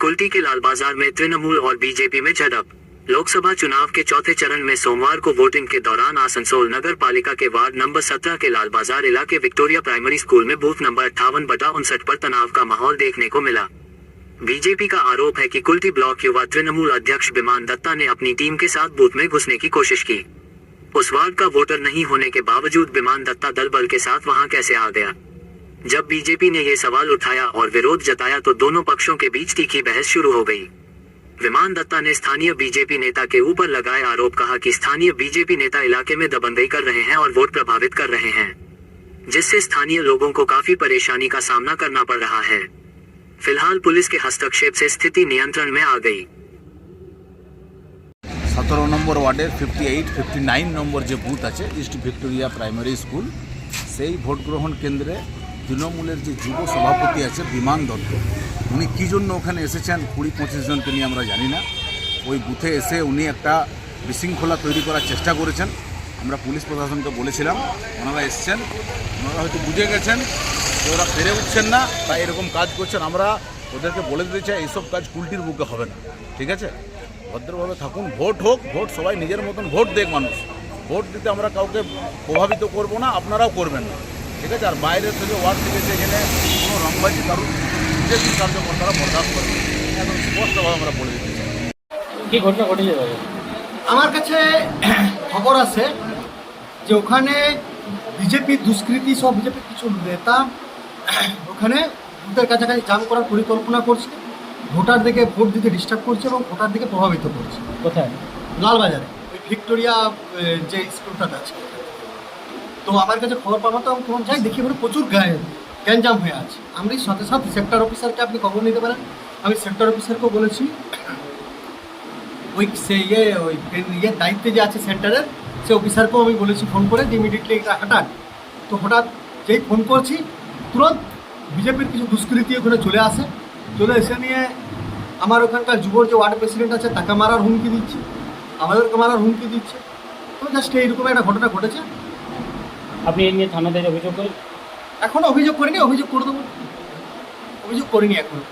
कुल्टी के लाल बाजार में तृणमूल और बीजेपी में झड़प। लोकसभा चुनाव के चौथे चरण में सोमवार को वोटिंग के दौरान आसनसोल नगर पालिका के वार्ड नंबर 17 के लाल बाजार इलाके विक्टोरिया प्राइमरी स्कूल में बूथ नंबर 58/59 पर तनाव का माहौल देखने को मिला। बीजेपी का आरोप है कि कुल्टी ब्लॉक युवा तृणमूल अध्यक्ष विमान दत्ता ने अपनी टीम के साथ बूथ में घुसने की कोशिश की। उस वार्ड का वोटर नहीं होने के बावजूद विमान दत्ता दल बल के साथ वहां कैसे आ गया। जब बीजेपी ने ये सवाल उठाया और विरोध जताया तो दोनों पक्षों के बीच तीखी बहस शुरू हो गई। विमान दत्ता ने स्थानीय बीजेपी नेता के ऊपर लगाए आरोप, कहा कि स्थानीय बीजेपी नेता इलाके में दबंगई कर रहे हैं और वोट प्रभावित कर रहे हैं, जिससे स्थानीय लोगों को काफी परेशानी का सामना करना पड़ रहा है। फिलहाल पुलिस के हस्तक्षेप से स्थिति नियंत्रण में आ गई। 17 নম্বর ওয়ার্ডের 58-59 নম্বর যে বুথ আছে ইস্ট ভিক্টোরিয়া প্রাইমারি স্কুল, সেই ভোট গ্রহণ কেন্দ্রে তৃণমূলের যে যুব সভাপতি আছে বিমান দত্ত, উনি কী জন্য ওখানে এসেছেন 20-25 জনকে নিয়ে আমরা জানি না। ওই বুথে এসে উনি একটা বিশৃঙ্খলা তৈরি করার চেষ্টা করেছেন। আমরা পুলিশ প্রশাসনকে বলেছিলাম, ওনারা এসছেন, ওনারা হয়তো বুঝে গেছেন যে ওরা পেরে উঠছেন না, তাই এরকম কাজ করছেন। আমরা ওদেরকে বলে দিতে চাই এইসব কাজ কুলটির বুকে হবে না, ঠিক আছে? ভদ্রভাবে থাকুন, ভোট হোক, ভোট সবাই নিজের মতন ভোট দেখ মানুষ। ভোট দিতে আমরা কাউকে প্রভাবিত করব না, আপনারাও করবেন না, ঠিক আছে? আর বাইরে থেকে ওয়ার্ড থেকে এখানে কোনো রংবাজি কারণ বিজেপি কার্যকর্তারা বরদাস্ত করবে, একদম স্পষ্টভাবে আমরা বলে দিতে চাই। কি ঘটনা ঘটেছে? আমার কাছে খবর আছে যে ওখানে বিজেপির দুষ্কৃতী সব বিজেপির কিছু নেতা ওখানে ভোটের কাছাকাছি জাম করার পরিকল্পনা করছে, ভোটারদেরকে ভোট দিতে ডিস্টার্ব করছে এবং ভোটারদেরকে প্রভাবিত করছে। কোথায়? লালবাজারে, ওই ভিক্টোরিয়া যে স্কুলটা আছে। তো আমার কাছে খবর পাবো তো আমি তখন যাই, দেখি ওখানে প্রচুর গ্যাঞ্জাম হয়ে আছে। আমি সাথে সাথে সেক্টর অফিসারকে আপনি খবর নিতে পারেন। আমি সেক্টর অফিসারকেও বলেছি, ওই দায়িত্বে যে আছে সেন্টারের, সে অফিসারকেও আমি বলেছি ফোন করে যে ইমিডিয়েটলি এটা হাঁটান। তো হঠাৎ যেই ফোন করছি তুরন্ত বিজেপির কিছু দুষ্কৃতী ওখানে চলে আসে, চলে এসে নিয়ে আমার ওখানকার যুবর যে ওয়ার্ড প্রেসিডেন্ট আছে তাকে মারার হুমকি দিচ্ছে, আমাদেরকে মারার হুমকি দিচ্ছে। তো জাস্ট এইরকম একটা ঘটনা ঘটেছে। আপনি এই নিয়ে থানাতে অভিযোগ করেন? এখনও অভিযোগ করিনি, অভিযোগ করে দেবো। অভিযোগ করিনি এখনো।